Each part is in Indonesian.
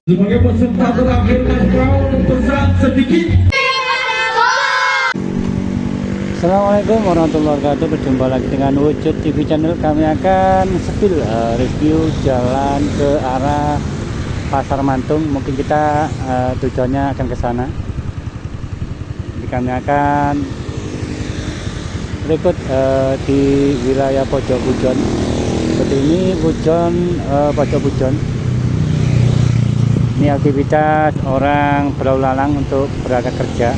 Sebagai peserta terakhir Mas Brown, pesan sedikit. Assalamualaikum warahmatullahi wabarakatuh. Berjumpa lagi dengan Wujud TV Channel. Kami akan spill review jalan ke arah Pasar Mantung. Mungkin kita tujuannya akan ke sana. Jadi kami akan berikut di wilayah Pojok Pujon. Seperti ini Pojok Pujon. Ini aktivitas orang berlalu lalang untuk berangkat kerja.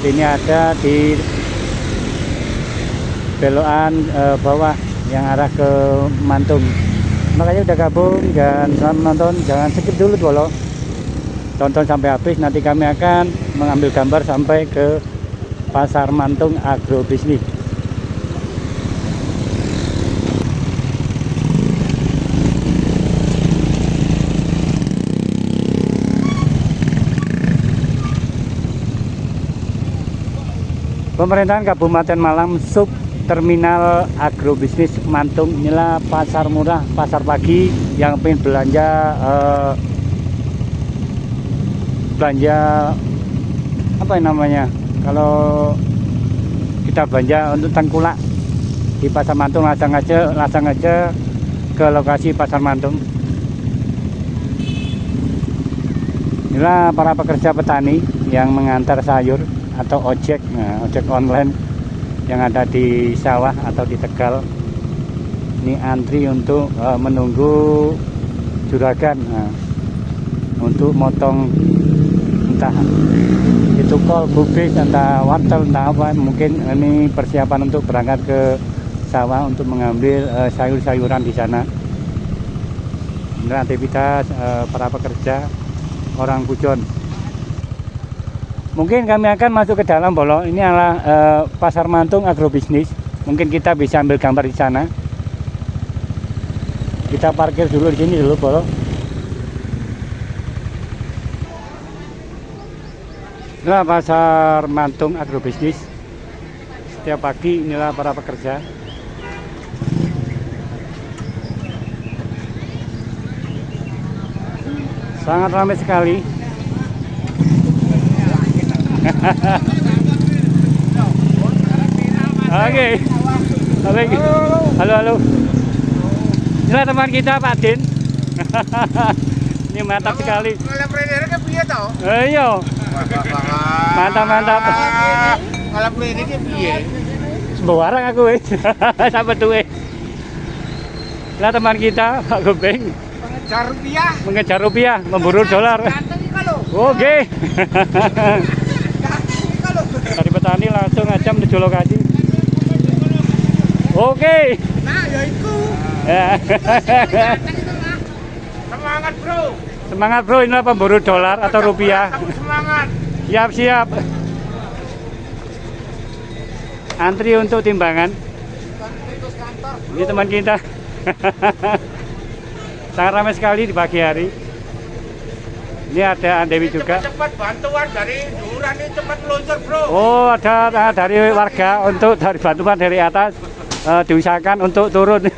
Ini ada di belokan bawah yang arah ke Mantung. Makanya udah gabung dan selamat menonton. Jangan skip dulu dulu, tonton sampai habis. Nanti kami akan mengambil gambar sampai ke Pasar Mantung Agrobisnis. Pemerintahan Kabupaten Malang Sub Terminal Agrobisnis Mantung. Inilah pasar murah, pasar pagi yang pengen belanja apa yang namanya, kalau kita belanja untuk tengkulak di Pasar Mantung, langsung aja ke lokasi Pasar Mantung. Inilah para pekerja petani yang mengantar sayur atau ojek, ojek online yang ada di sawah atau di Tegal. Ini antri untuk menunggu juragan untuk motong entah itu kol, kubis, entah wortel, entah apa. Mungkin ini persiapan untuk berangkat ke sawah untuk mengambil sayur-sayuran di sana. Ini aktivitas para pekerja orang Pujon. Mungkin kami akan masuk ke dalam bolo. Ini adalah Pasar Mantung Agrobisnis. Mungkin kita bisa ambil gambar di sana. Kita parkir dulu di sini dulu bolo. Inilah Pasar Mantung Agrobisnis. Setiap pagi inilah para pekerja. Sangat ramai sekali. Oke. Halo. Inilah teman kita Pak Din. Ini mantap sekali. Iya. Mantap. Kalau ini ki piye? Sembarang aku wis. Sampai tuwe. Inilah teman kita Pak Gobeng. Mengejar rupiah, memburu dolar. Oke. Dari petani langsung aja menuju lokasi. Oke. Nah, ya itu. Semangat, Bro. Semangat, Bro. Inilah pemburu dolar atau rupiah. Semangat. Siap. Antri untuk timbangan. Ini teman kita. Sangat ramai sekali di pagi hari. Ini ada Dewi juga. Cepat bantuan dari Duran ini, cepat meluncur, Bro. Oh, ada dari warga untuk dari bantuan dari atas diusahakan untuk turun.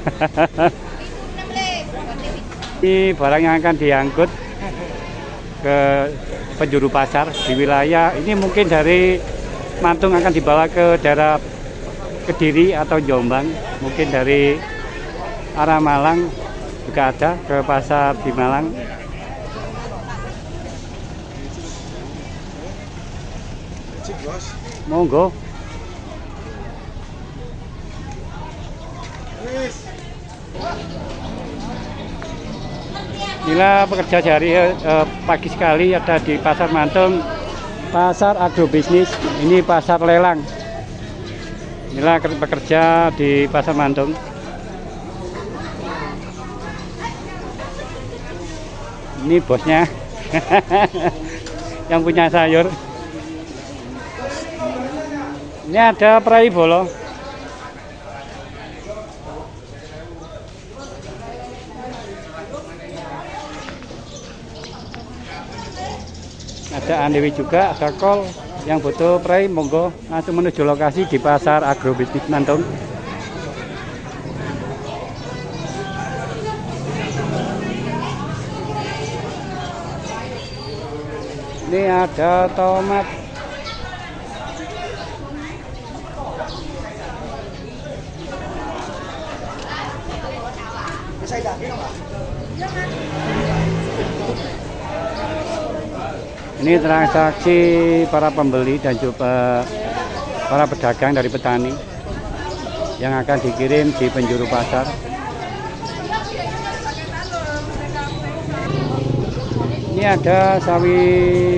Ini barang yang akan diangkut ke penjuru pasar di wilayah ini. Mungkin dari Mantung akan dibawa ke daerah Kediri atau Jombang. Mungkin dari arah Malang juga ada ke pasar di Malang. Monggo. Inilah pekerja dari pagi sekali ada di Pasar Mantung, Pasar Agrobisnis. Ini pasar lelang. Inilah pekerja di Pasar Mantung. Ini bosnya yang punya sayur. Ini ada peraih bolo. Ada andewi juga, ada kol. Yang butuh peraih monggo langsung menuju lokasi di Pasar Agrobisnis Mantung. Ini ada tomat. Ini transaksi para pembeli dan juga para pedagang dari petani yang akan dikirim di penjuru pasar. Ini ada sawi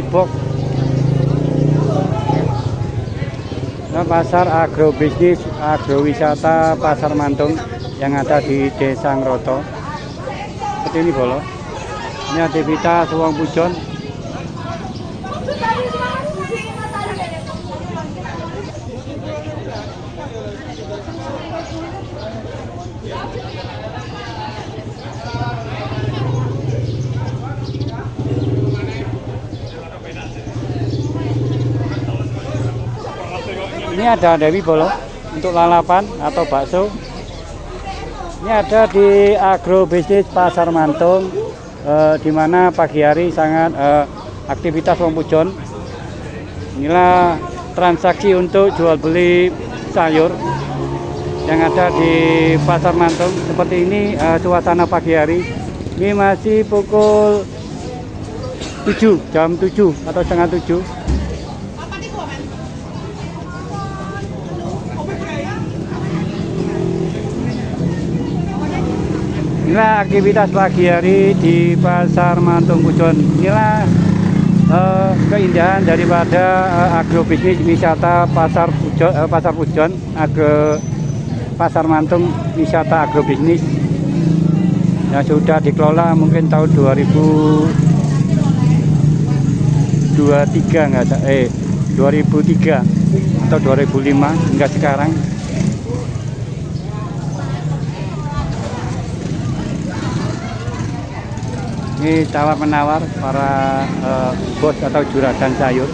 box. Nah, pasar agrobisnis agrowisata Pasar Mantung yang ada di Desa Ngroto. Seperti ini bolo. Ini aktivitas wong pujon. Ini ada Dewi bolo untuk lalapan atau bakso. Ini ada di agrobisnis Pasar Mantung, di mana pagi hari sangat aktivitas wong pujon. Inilah transaksi untuk jual beli sayur yang ada di Pasar Mantung. Seperti ini suasana pagi hari. Ini masih pukul 7, jam 7 atau setengah 7. Inilah aktivitas pagi hari di Pasar Mantung Pujon. Inilah keindahan daripada agrobisnis wisata Pasar Pujon, Pasar Mantung wisata agrobisnis yang sudah dikelola mungkin tahun 2003 atau 2005 hingga sekarang. Ini tawar-menawar para bos atau juragan sayur.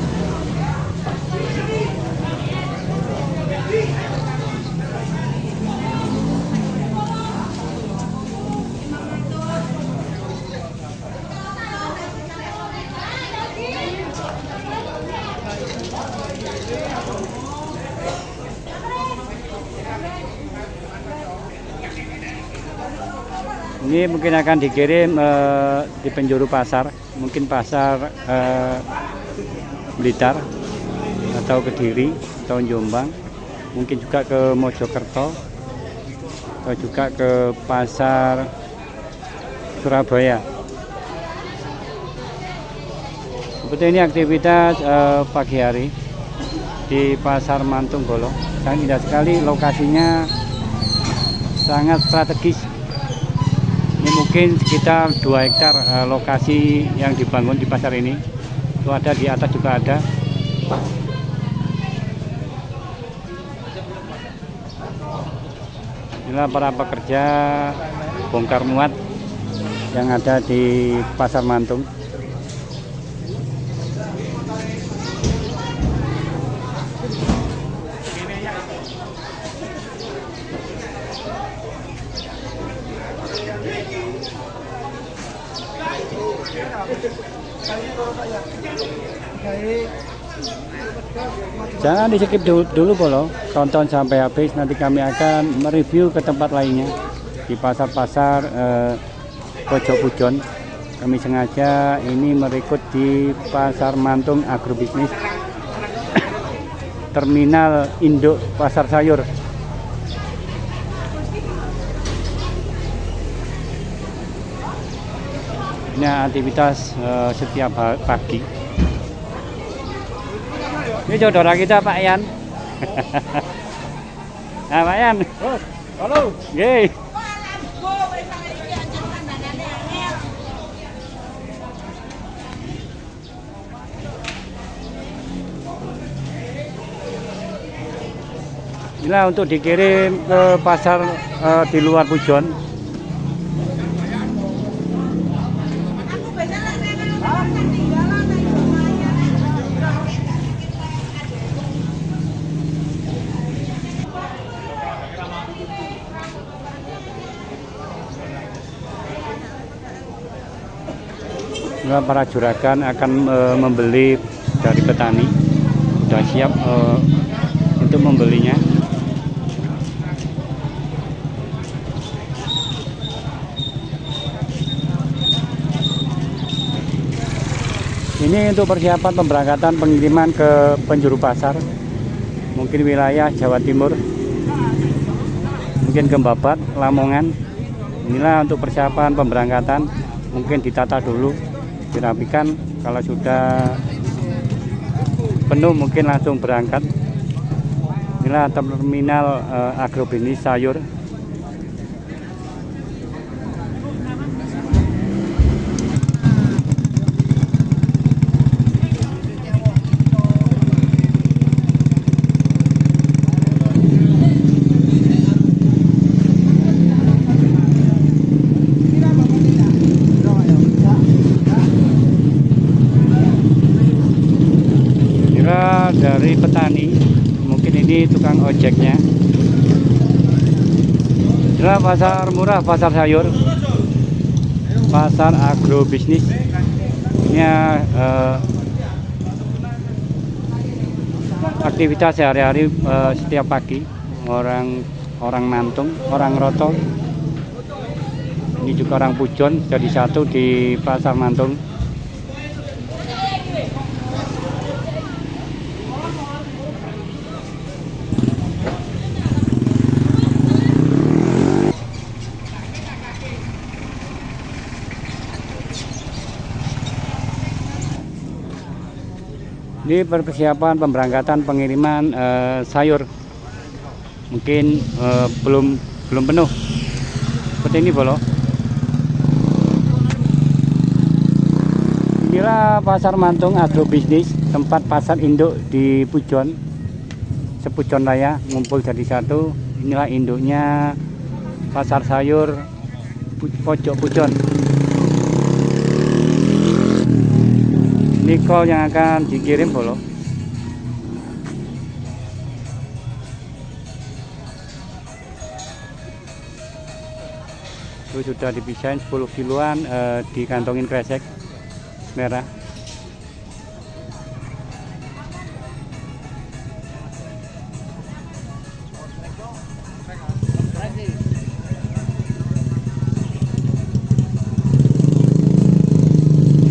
Ini mungkin akan dikirim di penjuru pasar, mungkin pasar Blitar atau Kediri atau Jombang, mungkin juga ke Mojokerto atau juga ke pasar Surabaya. Seperti ini aktivitas pagi hari di Pasar Mantung Bolo. Sangat indah sekali, lokasinya sangat strategis. Ini mungkin sekitar 2 hektar lokasi yang dibangun di pasar ini. Itu ada di atas juga ada. Inilah para pekerja bongkar muat yang ada di Pasar Mantung. Jangan di skip dulu bolo, tonton sampai habis. Nanti kami akan mereview ke tempat lainnya di pasar-pasar Pojok Pujon. Kami sengaja ini merekod di Pasar Mantung Agrobisnis Terminal Induk Pasar Sayur. Ini aktivitas setiap pagi. Ini saudara kita Pak Yan. Nah, Pak Yan. Halo. Nggih. Inilah untuk dikirim ke pasar di luar Pujon. para juragan akan membeli dari petani, sudah siap untuk membelinya. Ini untuk persiapan pemberangkatan pengiriman ke penjuru pasar, mungkin wilayah Jawa Timur, mungkin ke Babat, Lamongan. Inilah untuk persiapan pemberangkatan, mungkin ditata dulu, dirapikan. Kalau sudah penuh mungkin langsung berangkat. Inilah terminal agrobisnis sayur. Dari petani, mungkin ini tukang ojeknya. Inilah pasar murah, pasar sayur, pasar agrobisnis. Ini aktivitas sehari-hari setiap pagi orang Mantung, orang Roto. Ini juga orang Pujon, jadi satu di pasar Mantung. Ini persiapan pemberangkatan pengiriman sayur, mungkin belum penuh seperti ini bolo. Inilah pasar Mantung agrobisnis, tempat pasar induk di Pujon, sepujon raya ngumpul jadi satu. Inilah induknya pasar sayur pojok Pujon. Nikol yang akan dikirim bolo. Itu sudah dipisahin 10 kiloan, dikantongin kresek merah.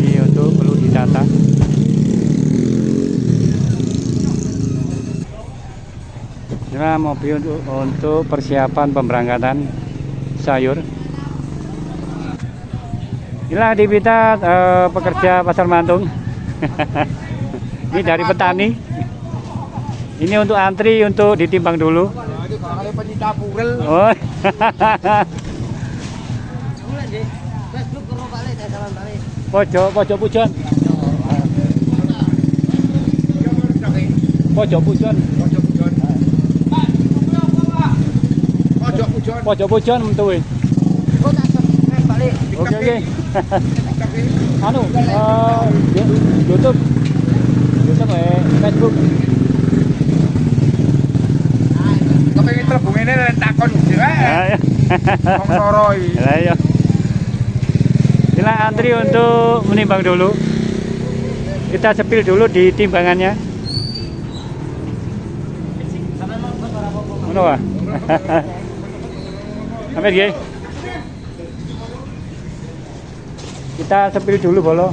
Ini untuk perlu ditata. Inilah mobil untuk persiapan pemberangkatan sayur. Inilah aktivitas pekerja pasar Mantung. Ini dari petani. Ini untuk antri untuk ditimbang dulu. Oh. Pojok Pujon. Pojok Pujon. Pojok Pujon mentuwe. Oke. Anu, YouTube, Facebook. Kepengin mlebu ngene nek takon wae. Wong loro iki. Lah iya. Kita antri untuk menimbang dulu. Kita sepil dulu di timbangannya. Ngono wae. Sampai nggih. Kita sepil dulu bolo.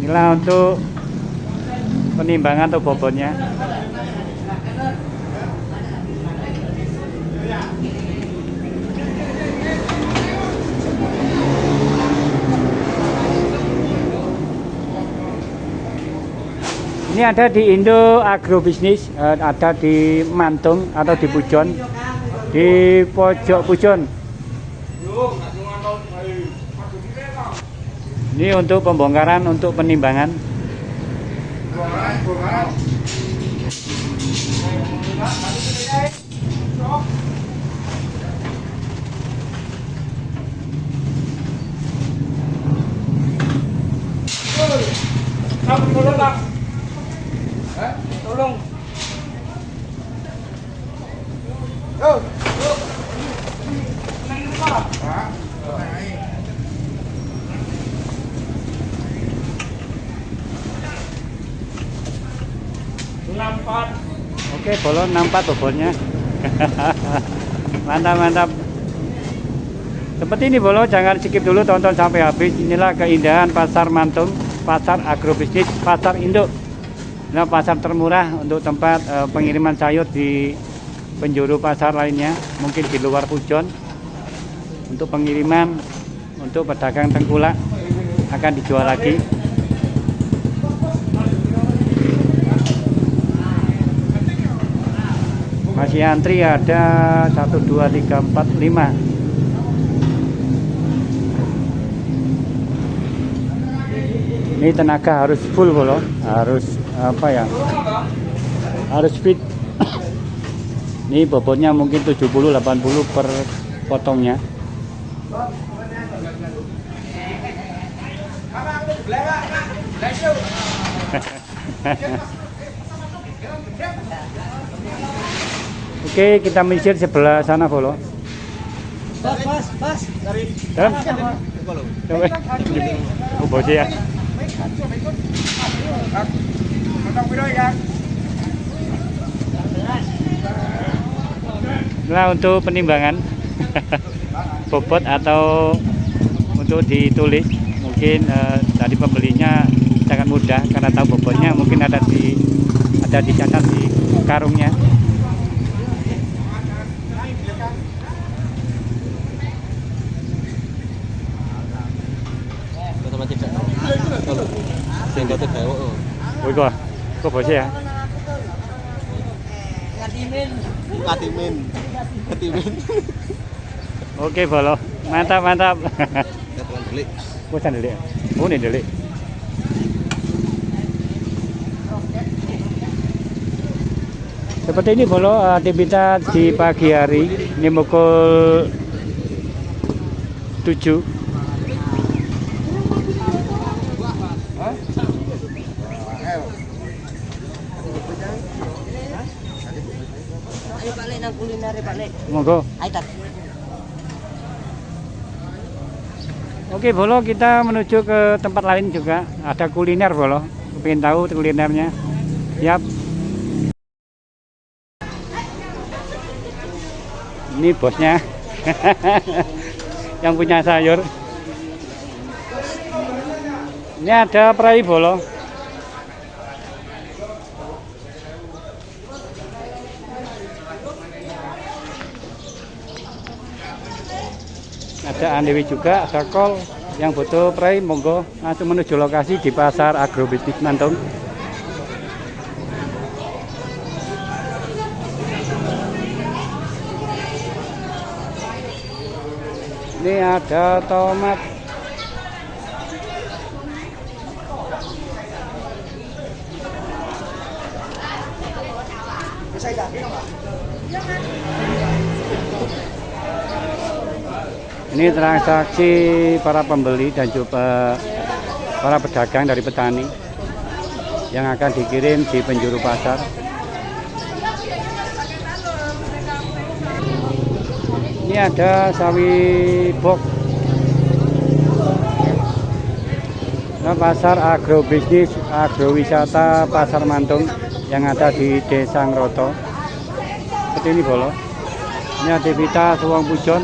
Inilah untuk penimbangan atau bobotnya. Ini ada di Indo Agrobisnis, ada di Mantung atau di Pujon, di pojok Pujon. Ini untuk pembongkaran, untuk penimbangan. Tolong. Oke, bolo 64 bobotnya. Mantap. Seperti ini bolo, jangan skip dulu, tonton sampai habis. Inilah keindahan Pasar Mantung, pasar agrobisnis, pasar induk. Nah, pasar termurah untuk tempat pengiriman sayur di penjuru pasar lainnya, mungkin di luar Pujon. Untuk pengiriman untuk pedagang tengkulak akan dijual lagi. Masih antri ada 1, 2, 3, 4, 5. Ini tenaga harus full bolo, harus apa ya? Harus fit. Ini bobotnya mungkin 70-80 per potongnya. Oke, kita menyisir sebelah sana bolo. Pas. Dari. Oh, bos ya. Nah, untuk penimbangan bobot atau untuk ditulis mungkin dari pembelinya sangat mudah karena tahu bobotnya, mungkin ada dicatat di karungnya. Woi kok bos ya? Katimin. Oke bolo, mantap. Bosan delik. Oh ini delik. Seperti ini bolo, aktivitas di pagi hari. Ini pukul 7. Monggo. Oke bolo, kita menuju ke tempat lain juga. Ada kuliner bolo. Pengen tahu kulinernya. Siap. Ini bosnya. Yang punya sayur. Ini ada perai bolo. Ada andewi juga, ada kol. Yang butuh perai monggo langsung menuju lokasi di pasar agrobisnis Mantung. Ini ada tomat. Ini transaksi para pembeli dan juga para pedagang dari petani yang akan dikirim di penjuru pasar. Ini ada sawi box. Nah, pasar agrobisnis agrowisata Pasar Mantung yang ada di Desa Ngroto. Seperti ini bolo. Ini aktivitas wong Pujon.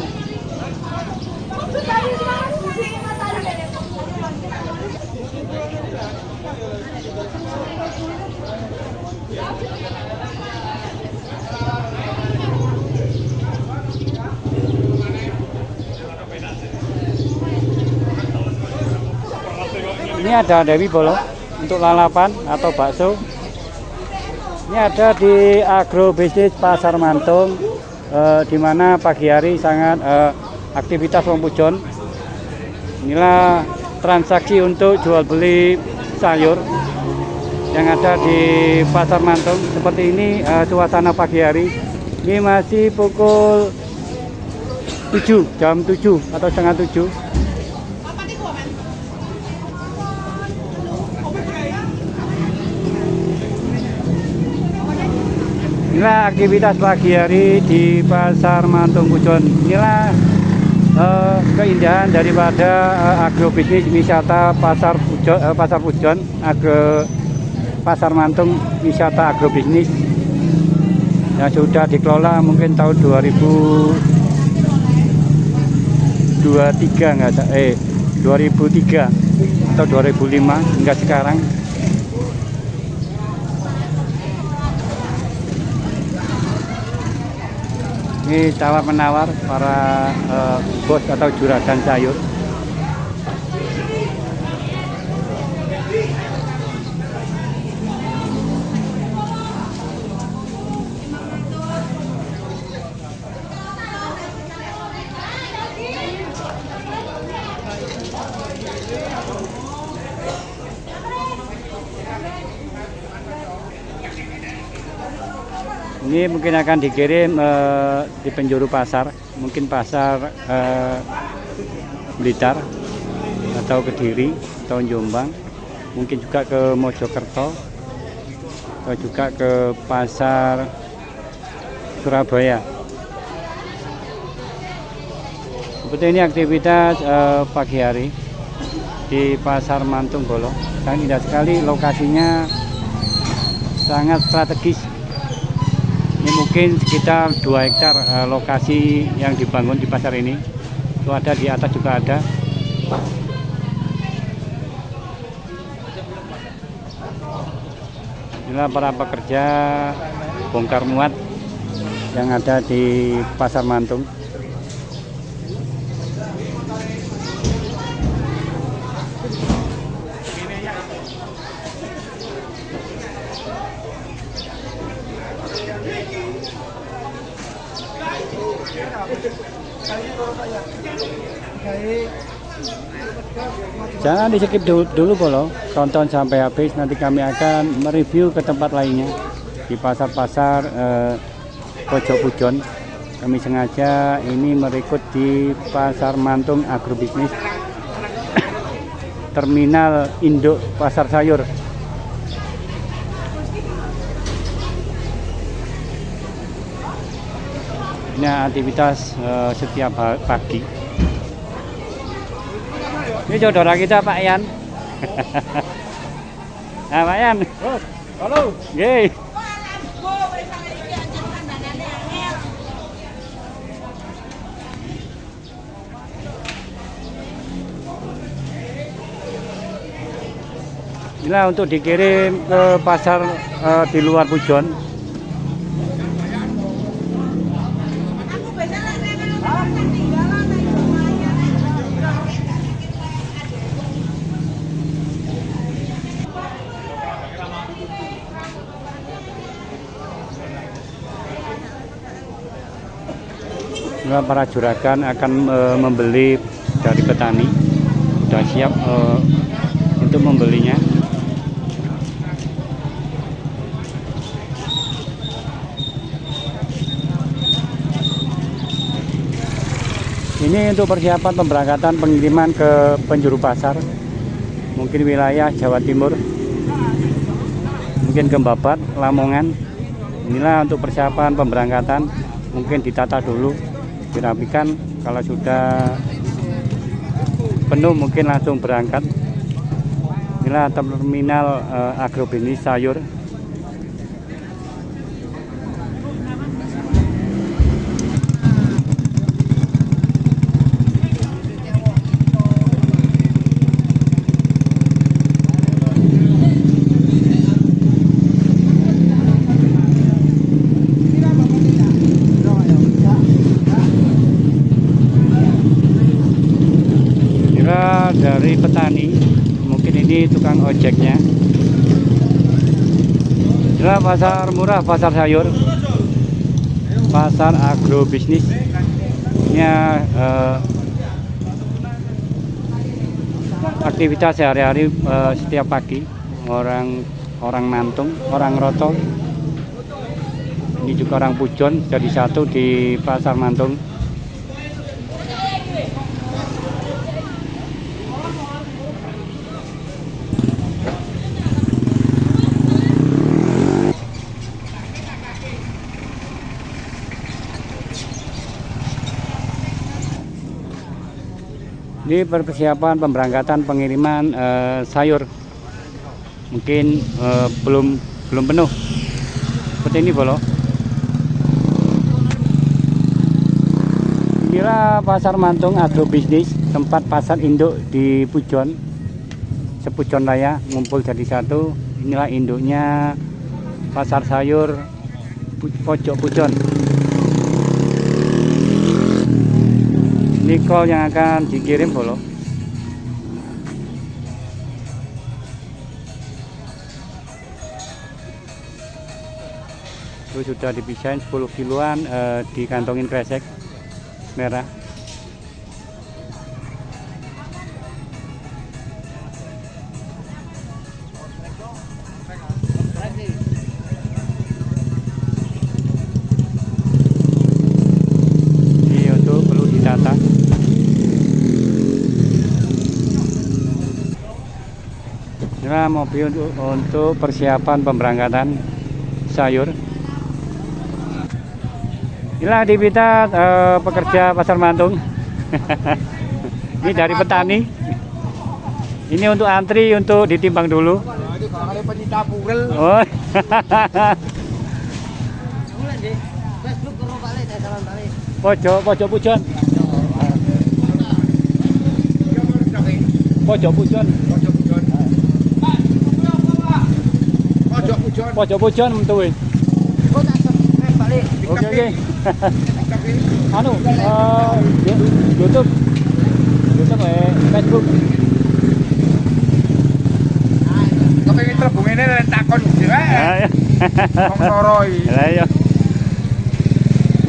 Ini ada dewi bolo untuk lalapan atau bakso. Ini ada di agrobisnis Pasar Mantung, di mana pagi hari sangat aktivitas wong Pujon. Inilah transaksi untuk jual beli sayur yang ada di Pasar Mantung. Seperti ini suasana pagi hari. Ini masih pukul 7, jam 7 atau setengah 7. Inilah aktivitas pagi hari di Pasar Mantung Pujon. Inilah keindahan daripada agrobisnis wisata Pasar Pujon, Pasar Mantung wisata agrobisnis yang sudah dikelola mungkin tahun 2003 atau 2005 hingga sekarang. Ini tawar menawar para bos atau juragan sayur. Ini mungkin akan dikirim di penjuru pasar, mungkin pasar Blitar atau Kediri atau Jombang, mungkin juga ke Mojokerto atau juga ke pasar Surabaya. Seperti ini aktivitas pagi hari di Pasar Mantung Bolo. Sangat indah sekali, lokasinya sangat strategis. Ini mungkin sekitar 2 hektar lokasi yang dibangun di pasar ini. Itu ada di atas juga ada. Inilah para pekerja bongkar muat yang ada di Pasar Mantung. Jangan di skip dulu Bolo, tonton sampai habis, nanti kami akan mereview ke tempat lainnya di pasar-pasar Pojok Pujon. Kami sengaja ini merekod di Pasar Mantung Agrobisnis Terminal Induk Pasar Sayur. Ini aktivitas setiap pagi. Ini saudara kita Pak Yan. Nah, Pak Yan. Halo. Yeay. Inilah untuk dikirim ke pasar di luar Pujon. Para juragan akan membeli dari petani, sudah siap untuk membelinya. Ini untuk persiapan pemberangkatan pengiriman ke penjuru pasar, mungkin wilayah Jawa Timur, mungkin ke Babat, Lamongan. Inilah untuk persiapan pemberangkatan, mungkin ditata dulu, dirapikan. Kalau sudah penuh mungkin langsung berangkat. Inilah terminal agrobisnis sayur. Dari petani, mungkin ini tukang ojeknya. Inilah pasar murah, pasar sayur, pasar agrobisnis. Ini aktivitas sehari-hari setiap pagi orang Mantung, orang Roto. Ini juga orang Pujon, jadi satu di Pasar Mantung. Ini persiapan pemberangkatan pengiriman sayur, mungkin belum penuh seperti ini bolo. Inilah pasar Mantung agrobisnis, tempat pasar induk di Pujon, sepujon raya ngumpul jadi satu. Inilah induknya pasar sayur pojok Pujon. Ini kol yang akan dikirim bolo. Itu sudah dipisahin 10 kiloan, dikantongin kresek merah. Ini untuk perlu ditata. Inilah mobil untuk persiapan pemberangkatan sayur. Inilah aktivitas pekerja pasar Mantung. Ini dari petani. Ini untuk antri untuk ditimbang dulu. Oh. Pojok Pujon. Pojok Pujon. Pojok Pujon mentuwe. Oke. Anu, YouTube, Facebook. Kepengin terbung ini takon Wong soroi. Lah ya.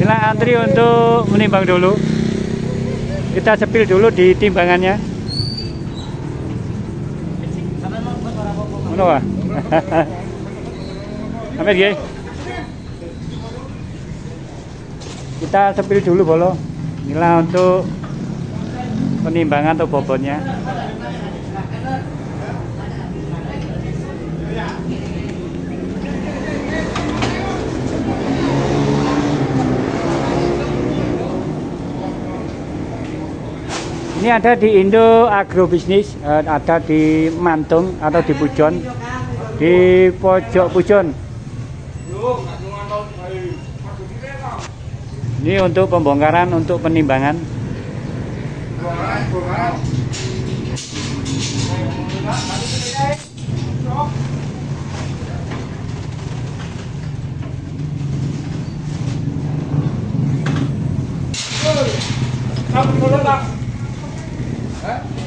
Kita antri untuk menimbang dulu. Kita sepil dulu di timbangannya. Ngono wae. Amin nggih. Kita sepil dulu bolo. Inilah untuk penimbangan atau bobotnya. Ini ada di Indo Agrobisnis, ada di Mantung atau di Pujon, di pojok Pujon. Ini untuk pembongkaran, untuk penimbangan.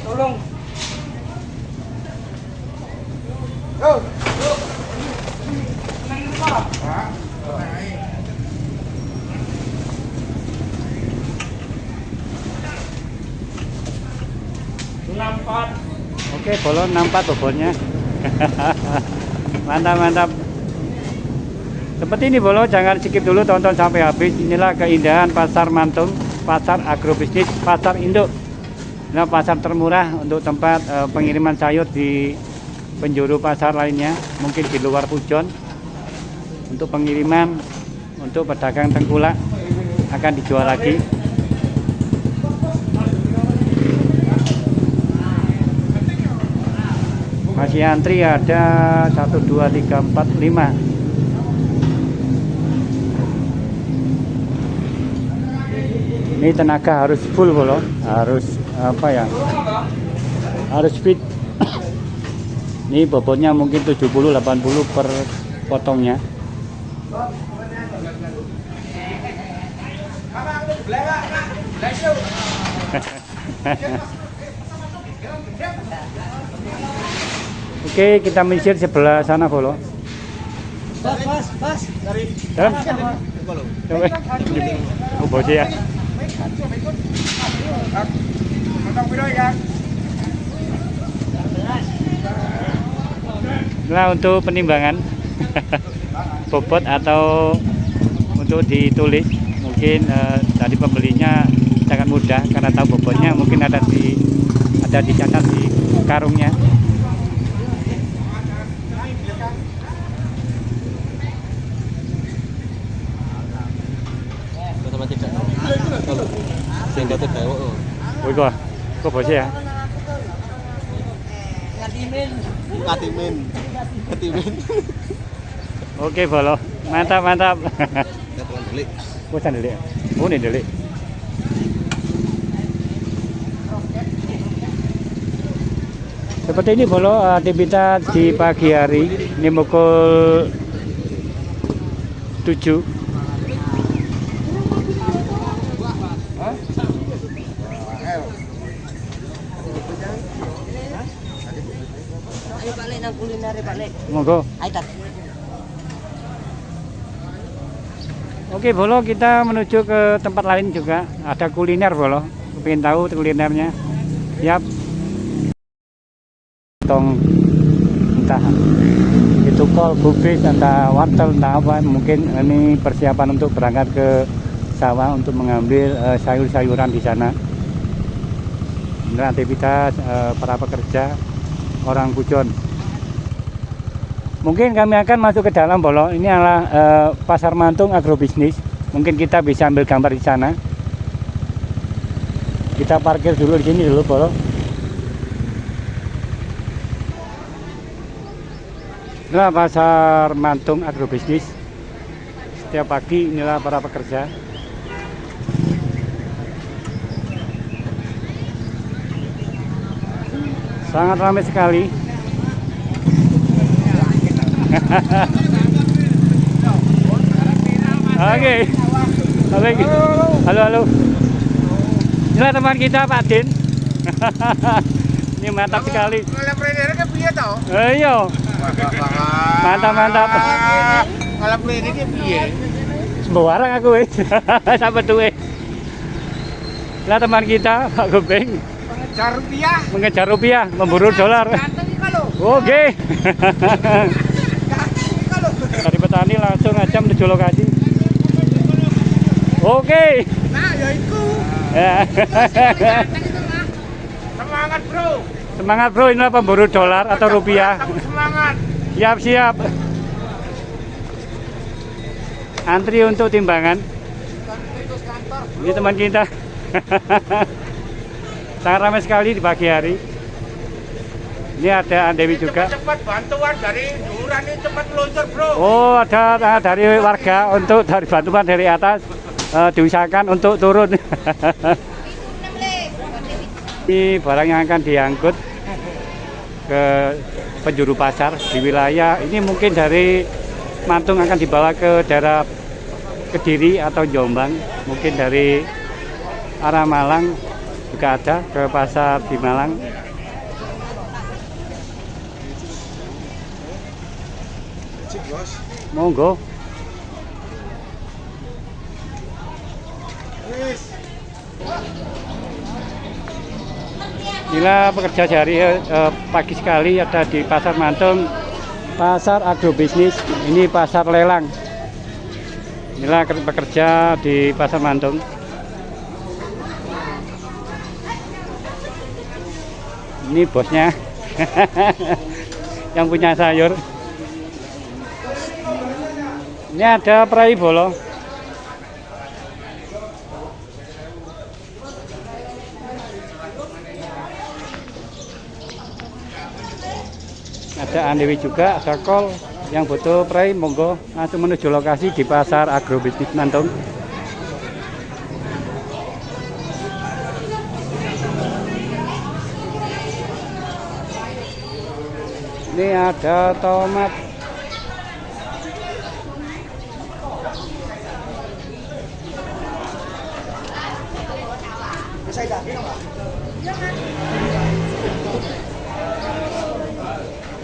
Tolong. Oke, bolo 64 bobotnya. Mantap. Seperti ini bolo, jangan skip dulu, tonton sampai habis. Inilah keindahan pasar Mantung, pasar agrobisnis, pasar induk. Nah, pasar termurah untuk tempat pengiriman sayur di penjuru pasar lainnya, mungkin di luar Pujon. Untuk pengiriman untuk pedagang tengkulak akan dijual lagi. Masih antri ada 1, 2, 3, 4, 5. Ini tenaga harus full bolo, harus apa ya, harus fit. Ini bobotnya mungkin 70-80 per potongnya. Oke, kita menyisir sebelah sana bolo. Pas. Oh, bocah ya. Nah, untuk penimbangan bobot atau untuk ditulis, mungkin tadi pembelinya sangat mudah karena tahu bobotnya, mungkin ada dicatat di karungnya. Oh, kok bocah ya? Katimin. Oke, Bolo. Mantap, mantap. Telepon delik. Bosan delik. Oh, ini delik. Seperti ini Bolo aktivitas di pagi hari. Ini pukul 7. Ayo balik nang kuliner balik. Monggo. Ayo tat. Oke Bolo, kita menuju ke tempat lain juga. Ada kuliner Bolo. Pengen tahu kulinernya. Siap. Tong entah itu kol, kubis, entah wortel, entah apa. Mungkin ini persiapan untuk berangkat ke sawah untuk mengambil sayur-sayuran di sana. Ini aktivitas para pekerja orang Pujon. Mungkin kami akan masuk ke dalam Bolo. Ini adalah pasar Mantung agrobisnis. Mungkin kita bisa ambil gambar di sana. Kita parkir dulu di sini dulu Bolo. Inilah pasar Mantung agrobisnis. Setiap pagi inilah para pekerja. Sangat ramai sekali. Oke. Halo. Inilah teman kita Pak Din. Ini mantap sekali. Kalau prene ke piye to? Iya. Mantap. Kalau prene ke piye? Sembarang aku wis. Sampai tuwe. Inilah teman kita Pak Gobeng. Mengejar rupiah, memburu dolar. Oke. Dari petani langsung aja menuju lokasi. Oke. Nah, ya itu. Semangat, Bro. Semangat, Bro. Inilah pemburu dolar atau rupiah. Semangat. Siap. Antri untuk timbangan. Ini teman kita. Sangat ramai sekali di pagi hari. Ini ada Andewi juga. Cepat bantuan dari Duran ini cepat meluncur, Bro. Oh, ada dari warga untuk dari bantuan dari atas diusahakan untuk turun. Ini barang yang akan diangkut ke penjuru pasar di wilayah ini, mungkin dari Mantung akan dibawa ke daerah Kediri atau Jombang, mungkin dari arah Malang juga ada ke pasar di Malang. Monggo. Inilah pekerja sehari pagi sekali ada di pasar Mantung, pasar agrobisnis. Ini pasar lelang. Inilah pekerja di pasar Mantung. Ini bosnya yang punya sayur. Ini ada peraih Bolo. Ada Andewi juga, ada kol. Yang butuh peraih monggo langsung menuju lokasi di pasar agrobisnis Mantung. Ini ada tomat.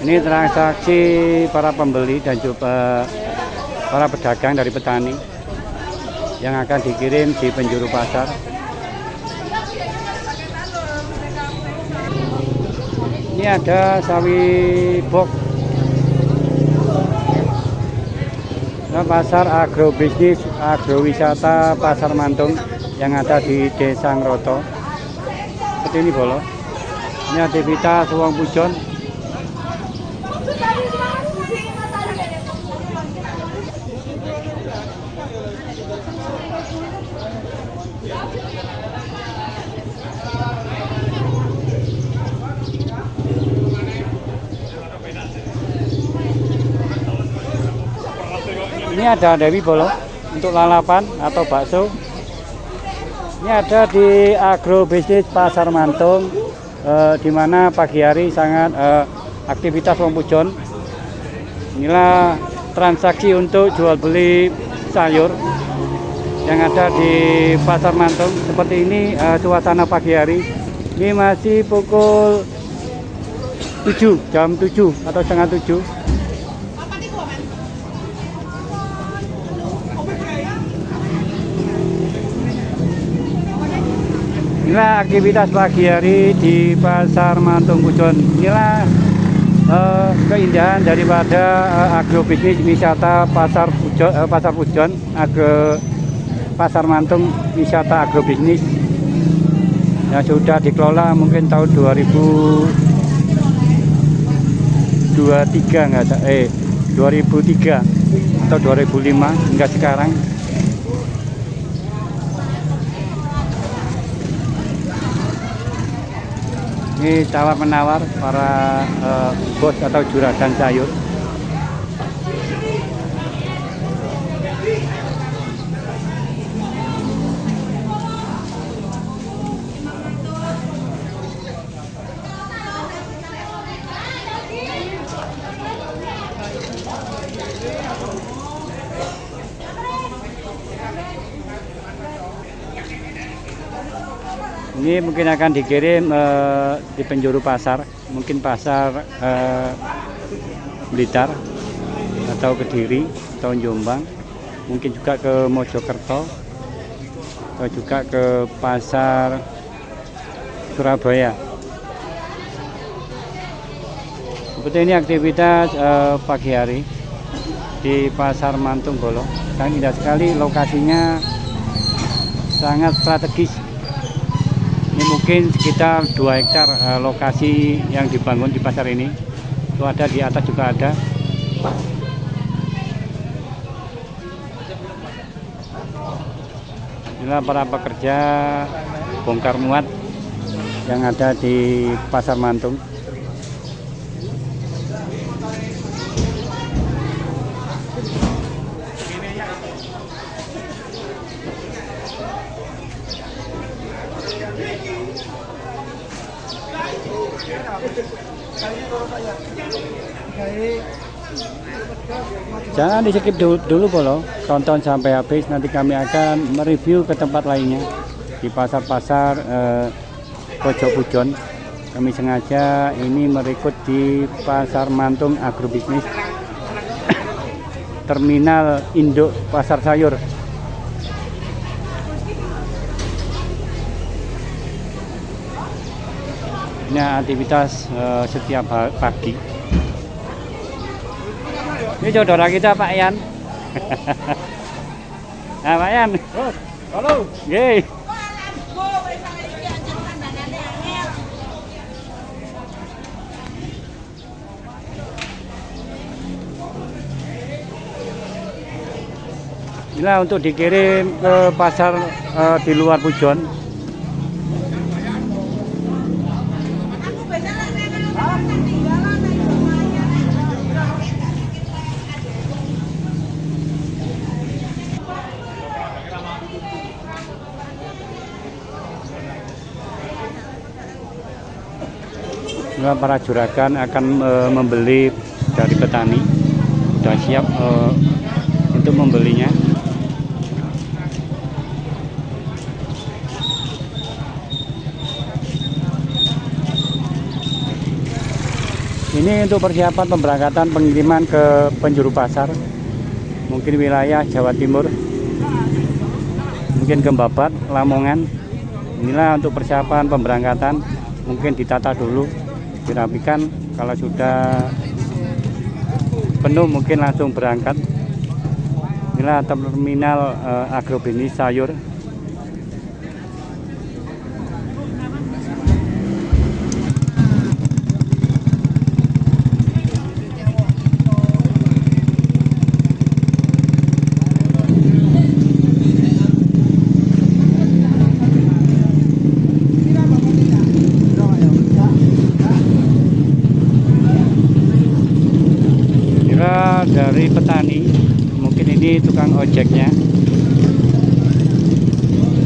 Ini transaksi para pembeli dan juga para pedagang dari petani yang akan dikirim di penjuru pasar. Ini ada sawi box. Nah, pasar agrobisnis agrowisata Pasar Mantung yang ada di Desa Ngroto. Seperti ini Bolo. Ini aktivitas wong Pujon. Ini ada Dewi Bolo untuk lalapan atau bakso. Ini ada di agrobisnis Pasar Mantung, di mana pagi hari sangat aktivitas wong pujon. Inilah transaksi untuk jual beli sayur yang ada di Pasar Mantung. Seperti ini suasana pagi hari. Ini masih pukul 7, jam 7 atau setengah 7. Inilah aktivitas pagi hari di Pasar Mantung Pujon. Inilah keindahan daripada agrobisnis wisata Pasar Pujon, Pasar Mantung wisata agrobisnis yang sudah dikelola mungkin tahun 2003 atau 2005 hingga sekarang. Ini tawar menawar para bos atau juragan sayur. Ini mungkin akan dikirim di penjuru pasar, mungkin pasar Blitar atau Kediri atau Jombang, mungkin juga ke Mojokerto atau juga ke pasar Surabaya. Seperti ini aktivitas pagi hari di Pasar Mantung Bolo. Sangat indah sekali, lokasinya sangat strategis. Ini mungkin sekitar 2 hektar lokasi yang dibangun di pasar ini. Itu ada di atas juga ada. Inilah para pekerja bongkar muat yang ada di Pasar Mantung. Jangan di skip dulu Bolo, tonton sampai habis, nanti kami akan mereview ke tempat lainnya di pasar-pasar Pojok Pujon. Kami sengaja ini merekod di Pasar Mantung Agrobisnis Terminal Induk Pasar Sayur. Ini aktivitas setiap pagi. Ini saudara kita Pak Yan. Nah Pak Yan. Halo. Yeay. Inilah untuk dikirim ke pasar di luar Pujon. Para juragan akan membeli dari petani, sudah siap untuk membelinya. Ini untuk persiapan pemberangkatan pengiriman ke penjuru pasar, mungkin wilayah Jawa Timur, mungkin ke Babat, Lamongan. Inilah untuk persiapan pemberangkatan, mungkin ditata dulu, dirapikan. Kalau sudah penuh mungkin langsung berangkat. Inilah terminal agrobisnis sayur. Dari petani, mungkin ini Ini tukang ojeknya.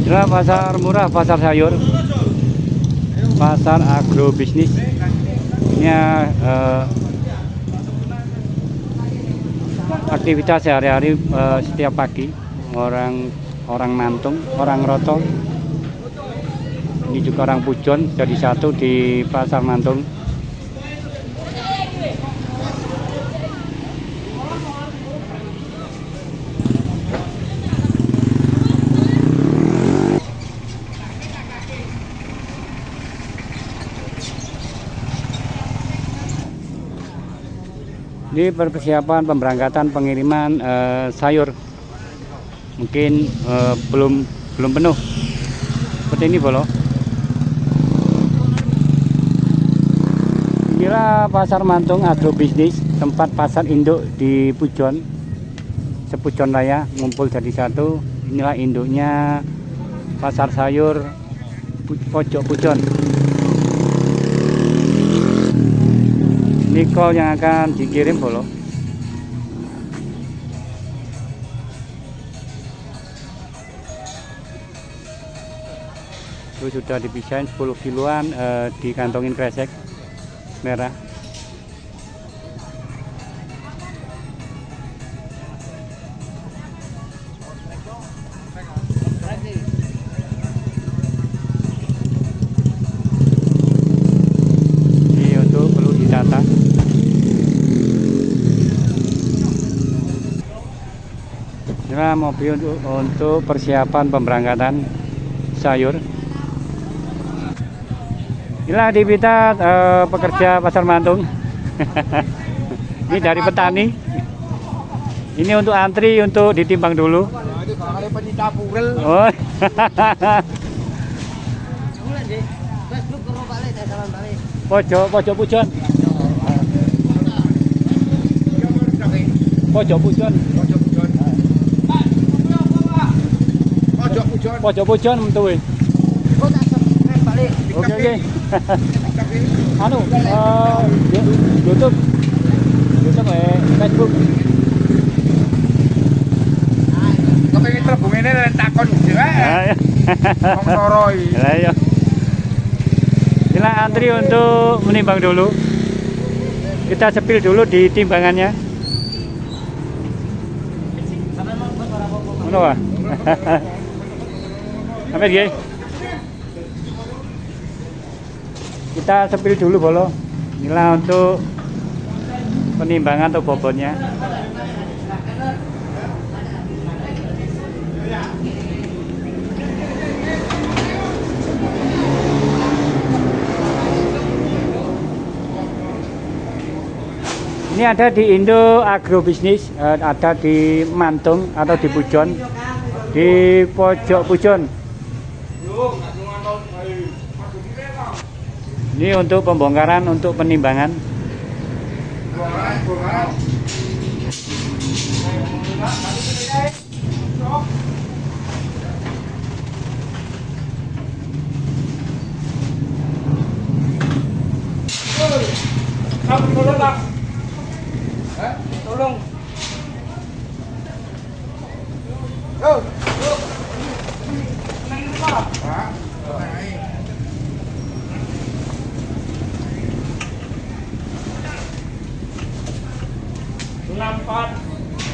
Inilah pasar murah, pasar sayur, pasar agrobisnis. Ini aktivitas sehari-hari setiap pagi orang Mantung, orang Roto. Ini juga orang Pujon jadi satu di pasar Mantung. Ini persiapan pemberangkatan pengiriman sayur, mungkin belum penuh seperti ini bolo. Inilah pasar Mantung agrobisnis, tempat pasar induk di Pujon, sepujon raya ngumpul jadi satu. Inilah induknya pasar sayur pojok Pujon. Ini kol yang akan dikirim bolo. Itu sudah dipisahin 10 kiloan, dikantongin kresek merah. Ini untuk perlu ditata. Inilah mobil untuk persiapan pemberangkatan sayur. Inilah aktivitas pekerja pasar Mantung. Ini dari petani. Ini untuk antri untuk ditimbang dulu. Oh. Pojok Pujon. Pojok Pujon. Pojok Pujon mentu. Oke. Anu, YouTube, Facebook. Kepengen terbung ini dan takon Wong soroi. Ayo. Kita antri untuk menimbang dulu. Kita sepil dulu di timbangannya. Mana wah? Sampai gini. Kita sepil dulu bolo. Inilah untuk penimbangan atau bobotnya. Ini ada di Indo Agrobisnis, ada di Mantung atau di Pujon, di pojok Pujon. Ini untuk pembongkaran, untuk penimbangan. Tolong.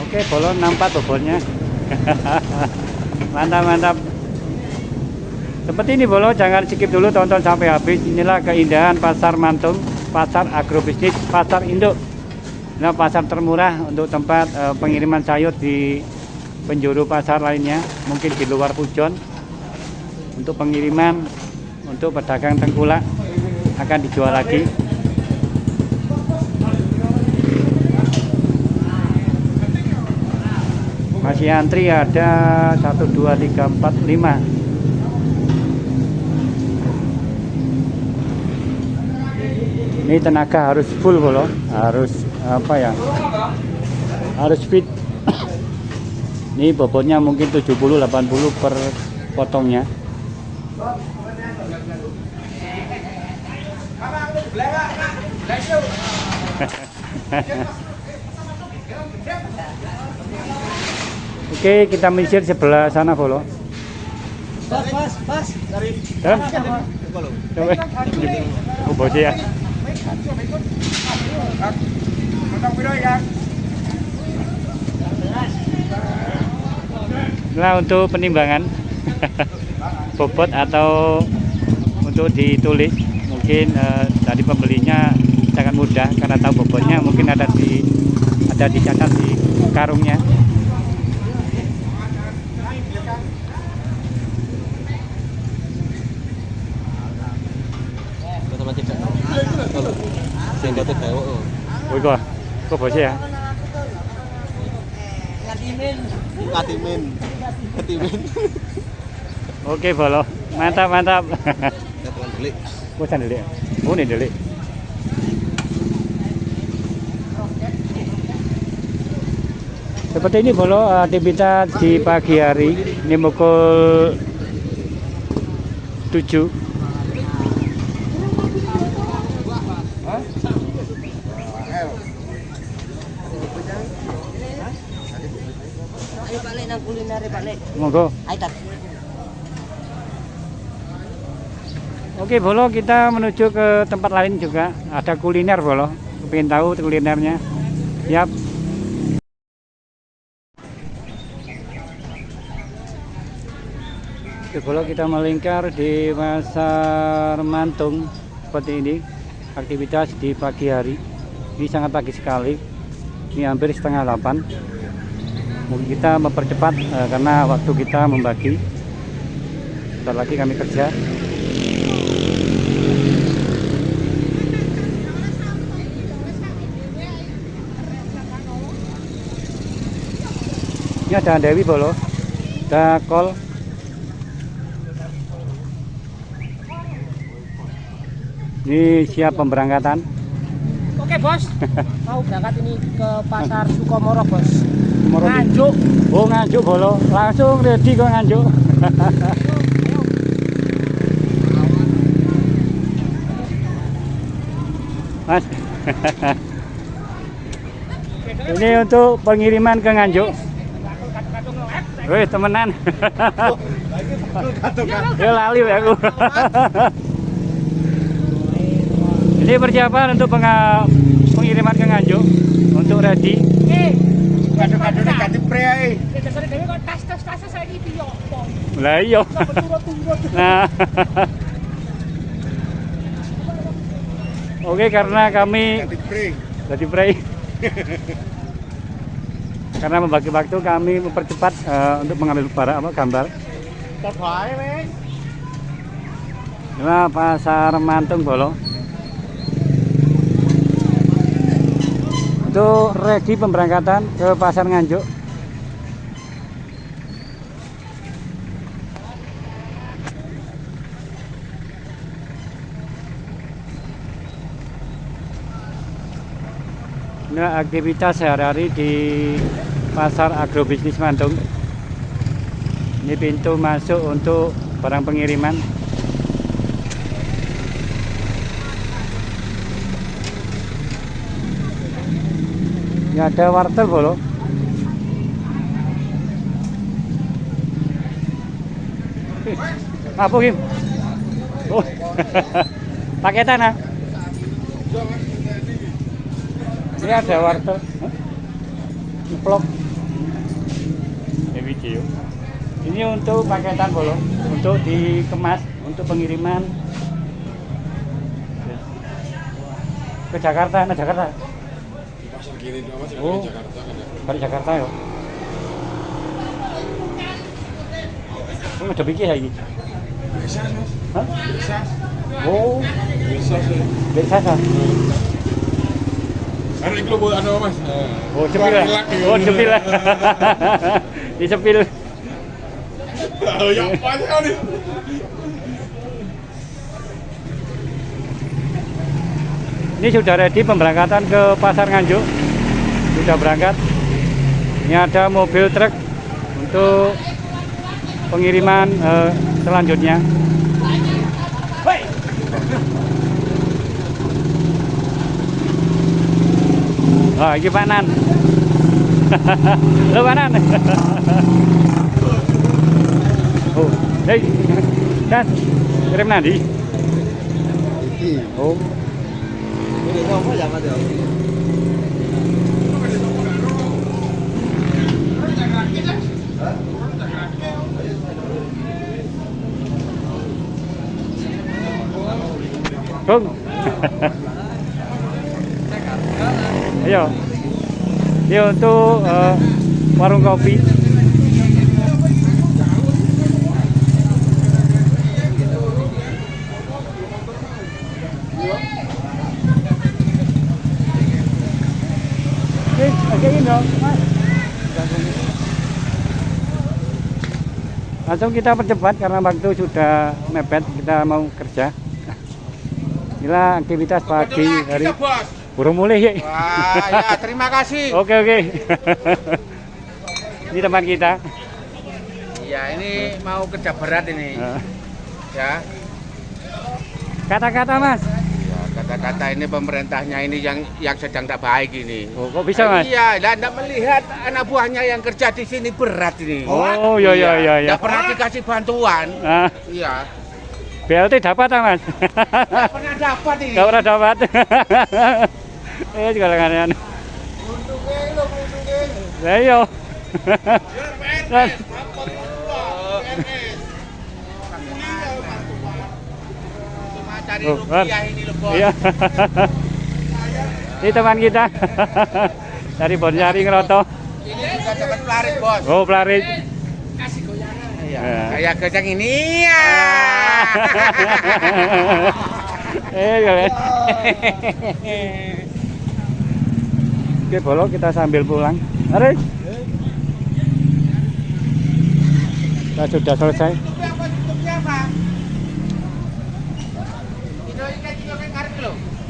Oke, bolo 64 bobotnya. Mantap. Seperti ini bolo, jangan skip dulu, tonton sampai habis. Inilah keindahan pasar Mantung, pasar agrobisnis, pasar induk. Nah, pasar termurah untuk tempat pengiriman sayur di penjuru pasar lainnya, mungkin di luar Pujon. Untuk pengiriman untuk pedagang tengkulak akan dijual lagi. Masih antri ada 1, 2, 3, 4, 5. Ini tenaga harus full bolo, harus apa ya? Harus fit. Ini bobotnya mungkin 70-80 per potongnya. Oke, kita menyisir sebelah sana, Bolo. Bas. Dari. Hah? Coba. Oh, bocah ya. Nah, untuk penimbangan bobot atau untuk ditulis mungkin dari pembelinya sangat mudah karena tahu bobotnya, mungkin ada dicatat di karungnya. Woi kok bocah ya? Ngatimin. Oke, Bolo. Mantap. Oh, delik. Oh, ini delik. Seperti ini, Bolo, aktivitas di pagi hari. Ini pukul 7. Ayo balik nang kuliner balik. Monggo. Ayo tak. Oke, Bolo, kita menuju ke tempat lain juga. Ada kuliner, Bolo. Pengen tahu kulinernya. Siap. Oke, Bolo, kita melingkar di Pasar Mantung seperti ini. Aktivitas di pagi hari. Ini sangat pagi sekali. Ini hampir setengah 8. Mungkin kita mempercepat karena waktu kita membagi. Sebentar lagi kami kerja. Ini ada Dewi, Bolo, ada kol. Ini siap pemberangkatan. Oke, Bos. Mau berangkat ini ke Pasar Sukomoro, Bos. Sukomoro. Nganjuk. Oh, Nganjuk, Bolo. Langsung ready kok Nganjuk. Mas. Ini untuk pengiriman ke Nganjuk. Wih, temenan. Ya lali ya aku. Ini persiapan untuk pengiriman ke Nganjuk untuk ready. Kado-kadone ganti pre. Lah iya. Nah. Oke, karena kami ganti pre. Karena membagi waktu kami mempercepat untuk mengambil gambar. Nah, Pasar Mantung, Bolo. Untuk ready pemberangkatan ke Pasar Nganjuk. Nah, aktivitas sehari-hari di Pasar Agrobisnis Mantung. Ini pintu masuk untuk barang pengiriman. Ini ada wortel, Bolo. Apa, Kim? Oh. Paketan, ah. Ini ada wortel. Ceplok. Video. Ini untuk paketan, Bolo. Untuk dikemas, untuk pengiriman ke Jakarta. Nah, Jakarta. Oh, dari Jakarta ya. Oh, udah bikin lagi. Hah? Oh, biasa sah. Ada ikut buat anu Mas. Oh, cepil lah. Oh, cepil lah. Dicepil. Oh, ya apa nih? Ini sudah ready pemberangkatan ke Pasar Nganjuk. Sudah berangkat. Ini ada mobil truk untuk pengiriman selanjutnya. Wah, ini Pak Nan. Lo kanan. Oh, hei, kan, kirim nanti. Oh, Bung. Ayo. Ini untuk warung kopi. Langsung kita percepat karena waktu sudah mepet, kita mau kerja. Inilah aktivitas pagi hari. Burung mulai ya. Wah, ya terima kasih. Oke. Ini teman kita. Iya, ini mau kerja berat ini. Ya. Kata-kata Mas. Ya, kata-kata ini pemerintahnya ini yang sedang tak baik ini. Oh, kok bisa Mas? Iya, Anda melihat anak buahnya yang kerja di sini berat ini. Oh, iya. Nggak pernah dikasih bantuan. Iya. BLT dapat Mas? Nggak pernah dapat ini. Nggak pernah dapat. Juga lengan. Ayo. Cuma cari rupiah ini loh, Bos. Iya. Ini teman kita. Dari Bonyari Ngeroto. Ini juga dapat pelarit, Bos. Oh, pelarit. Iya. Kayak gajang ini ya. Kalian. Oke, bolok kita sambil pulang. Mari. Kita sudah selesai.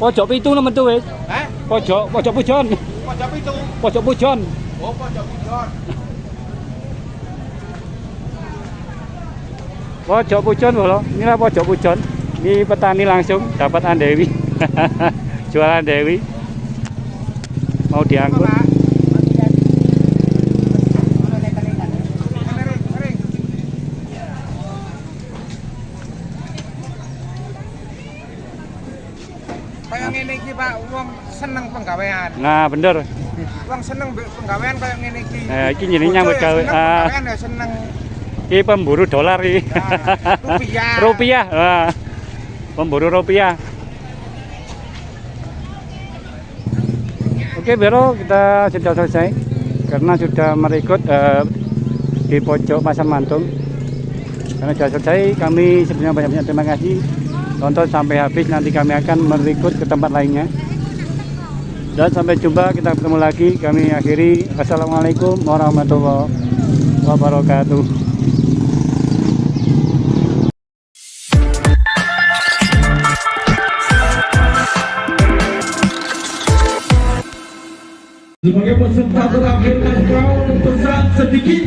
Pojok pitu nemen tuh wis. Hah? Pojok pujon. Pojok itu. Pojok pujon. Oh, pojok pujon. Pojok pujon bolok. Inilah pojok pujon. Ini petani langsung dapat andewi. Jualan andewi. Mau diangkut. Kayak ngene iki Pak, wong seneng penggawean. Nah, bener. Wong seneng penggawean kayak ngene iki. Iki jenenge nyambut gawe. Penggawean ya seneng. Iki pemburu dolar iki. Rupiah. Rupiah. Wah. Pemburu rupiah. Oke, Bro, kita sudah selesai karena sudah merikut di pojok Pasar Mantung. Karena sudah selesai, kami sebenarnya banyak-banyak terima kasih tonton sampai habis. Nanti kami akan merikut ke tempat lainnya. Dan sampai jumpa, kita ketemu lagi. Kami akhiri. Wassalamualaikum warahmatullahi wabarakatuh. Sebagai peserta terakhir, kau untuk sedikit